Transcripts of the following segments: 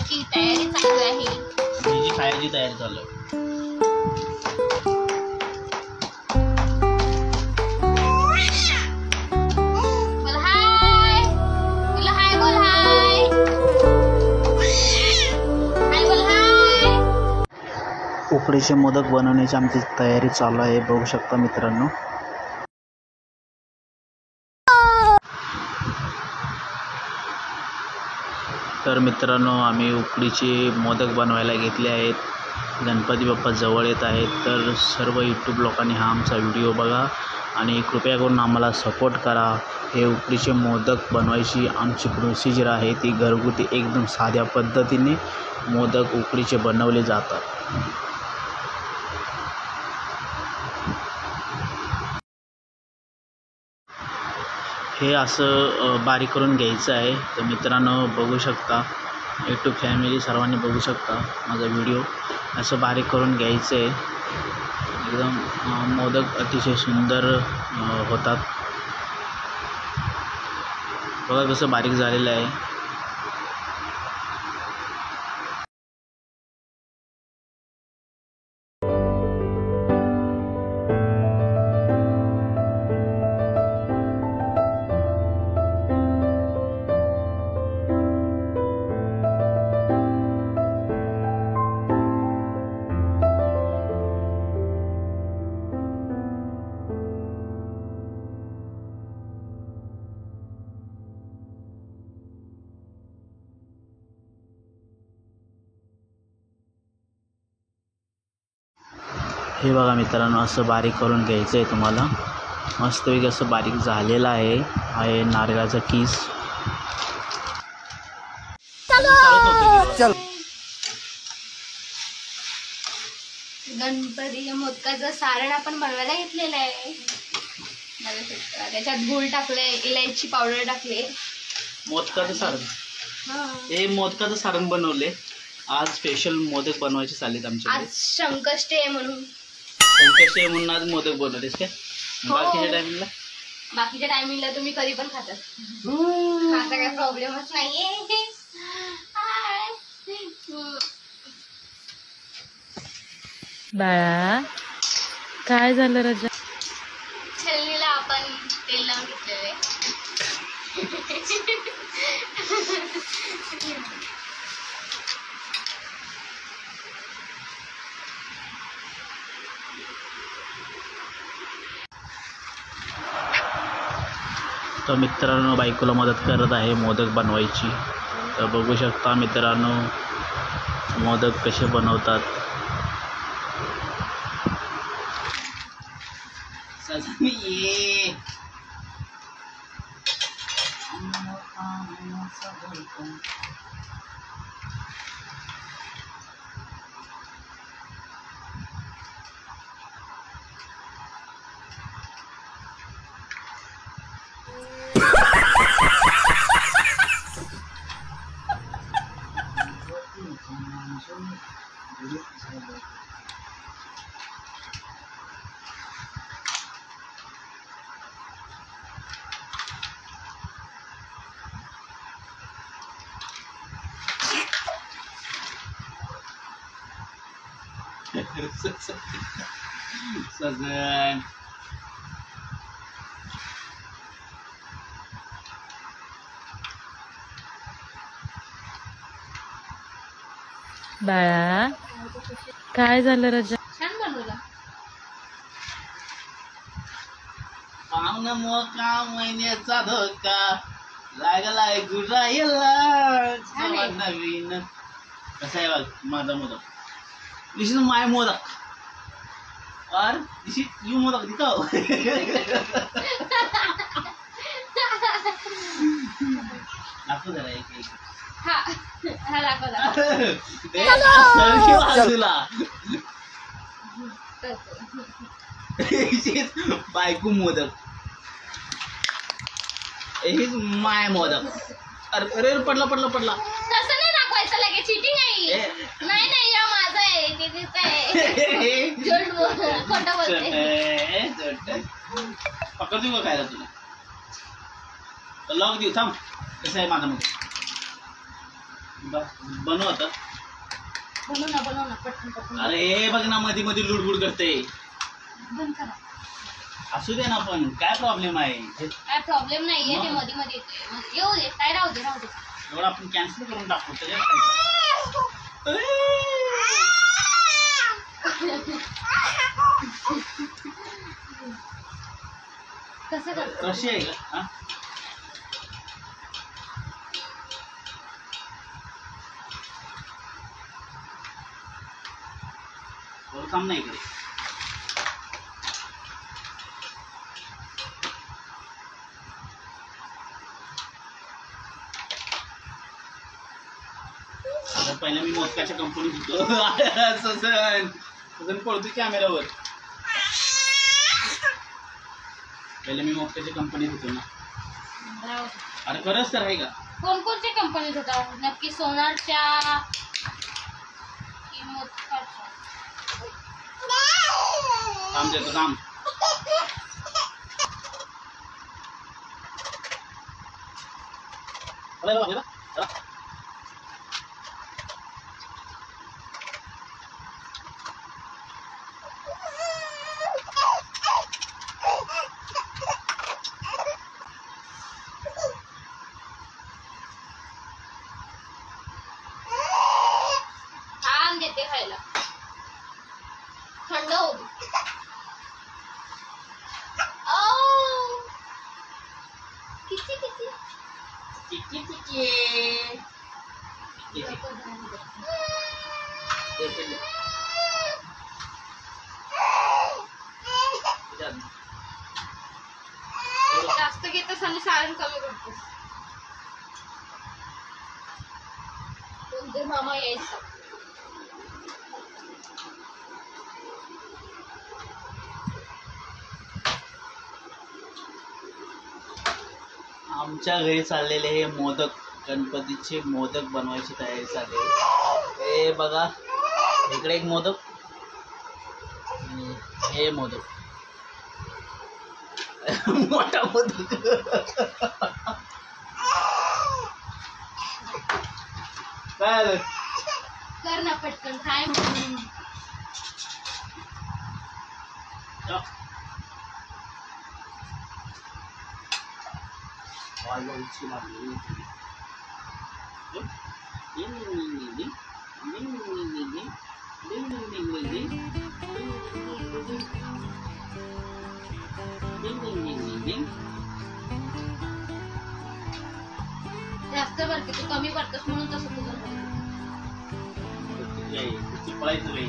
खायची तयारी चालू आहे. जी खायची तयारी चालू आहे. बोल हाय. तुला हाय बोल हाय. हाय बोल हाय. उकडीचे मोदक बनवण्याची आमची तयारी चालू आहे, बघू शकता मित्रांनो. तर मित्रांनो, आम्ही उकडीचे मोदक बनवायला घेतले आहेत. गणपती बाप्पा जवळ येत आहेत, तर सर्व यूट्यूब लोकांनी हा आमचा व्हिडिओ बघा आणि कृपया करून आम्हाला सपोर्ट करा. हे उकडीचे मोदक बनवायची आमची प्रोसिजर आहे, ती घरगुती एकदम साध्या पद्धतीने मोदक उकडीचे बनवले जातात. हे असं बारीक करून घ्यायचं आहे. तर मित्रांनो बघू शकता, यूट्यूब फॅमिली सर्वांनी बघू शकता माझा व्हिडिओ. असं बारीक करून घ्यायचं आहे. एकदम मोदक अतिशय सुंदर होतात. बघा कसं बारीक झालेलं आहे. हे बघा मित्रांनो, असं बारीक करून घ्यायचं आहे तुम्हाला. मस्तपैकी असं बारीक झालेलं आहे. आहे नारळाचा किस. गणपती मोदकाचं सारण आपण बनवायला घेतलेलं आहे. त्याच्यात गूळ टाकले, इलायची पावडर टाकले. मोदकाचं सारण, हे मोदकाचं सारण बनवले. आज स्पेशल मोदक बनवायचे चाललेत आमच्या. आज संकष्टी आहे म्हणून. संकष्टी आहे म्हणून आज मोदक बनवलेस काय? बाकीच्या टायमिंगला तुम्ही कधी पण खातात. आता काही प्रॉब्लेमच नाहीये. बाळा, काय झालं रजा? छलनीला आपण तेल लावून घेतलेलं आहे. तर मित्रांनो, बायकोला मदत करत आहे मोदक बनवायची. तर बघू शकता मित्रांनो, मोदक कसे बनवतात. सजन बाळा, काय झालं रजा? छान बनवलं. पाहुणा मोका महिन्याचा धोका लागलाय गुरायला. नवीन कसा आहे बघ माझा मोदक. दिस इज माय मोदक और दिस इज यू मोदक. दिखाओ. दाखव जरा एक. हा दाखव. बाजूला बायको मोदक. हेच माय मोदक. अरे पडला. तसं नाही दाखवायचं, लगेच चिटिंग आहे. नाही या माझा आहे. ते खोटं बोलते. पकड देऊ का खायला तुला? लॉक देऊ. थांब. कसं आहे माझा मोदक? बनव आता. बनव ना पटकन पटकन. अरे हे बघ ना मध्ये मध्ये लुडबुड करते. बंद करा. असू दे ना पण काय प्रॉब्लेम आहे. काय प्रॉब्लेम नाहीये ते मध्ये मध्ये येतोय. येऊ दे काय राहू दे. एवढं आपण कॅन्सल करून टाकू त्याच्यात काय. कसं कर. कशी आहे का. काम नाही इकडे. पहिला मी मोदकाच्या कंपनीत होतो. सजन पळतोय कॅमेरावर. पहिले मी मोदकाच्या कंपनीत होतो ना. अरे खरंच तर आहे का. कोणकोणत्या कंपनीत होता नक्की. सोनारच्या की मोदकाच्या. काम देतो काम. छान देते खायला. थंड होऊ दे. किती किती टिकी टिकी. जास्त घेतोस आणि सारण कमी करतोस. तुमचे मामा यायचं. आमच्या घरी चाललेले हे मोदक. गणपतीचे मोदक बनवायची तयारी चालली आहे. हे बघा इकडे एक मोदक. हे मोदक मोठा मोदक. काय झालं. कर ना पटकन काय. जास्त भरते तू कमी भरतोस म्हणून तसं तुझं पळायचं काही.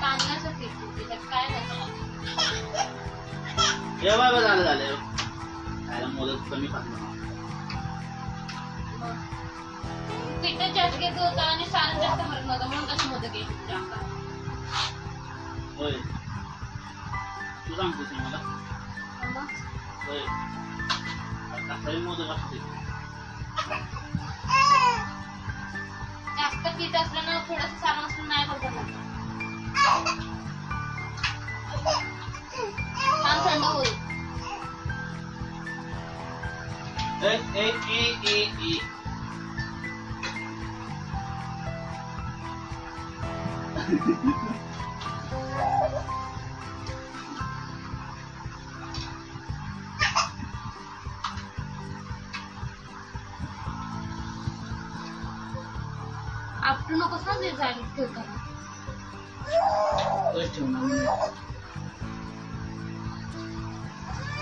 तांदळाचं पीठ त्याच्यात काय नाही. हे बाबा झालं खायला मोदक कमी खाल्लं. पीठ जास्त घेत होता आणि सारण जास्त भरत नव्हतं म्हणून तसं मोदक घ्यायचं. होय तू सांगतोस ना मला. होय कसाही मोदक असते. जास्त पीठ असलं ना थोडंसं सारण असलं नाही बघत. छान थंड होईल. ए ए ए ए ए. आपटू नकोस ना ते जागेत ठेवताना.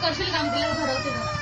करशील काम तिला घडवते जरा.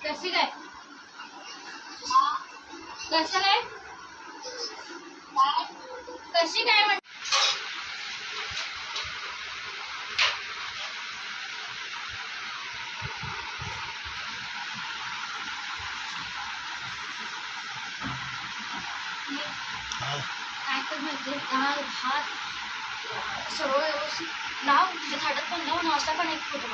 कशी काय कसं काय कशी काय म्हण काय तर म्हणजे डाळ भात सगळं व्यवस्थित लाव तुझ्या थाटात पण लाव नाश्ता पण एक फोटो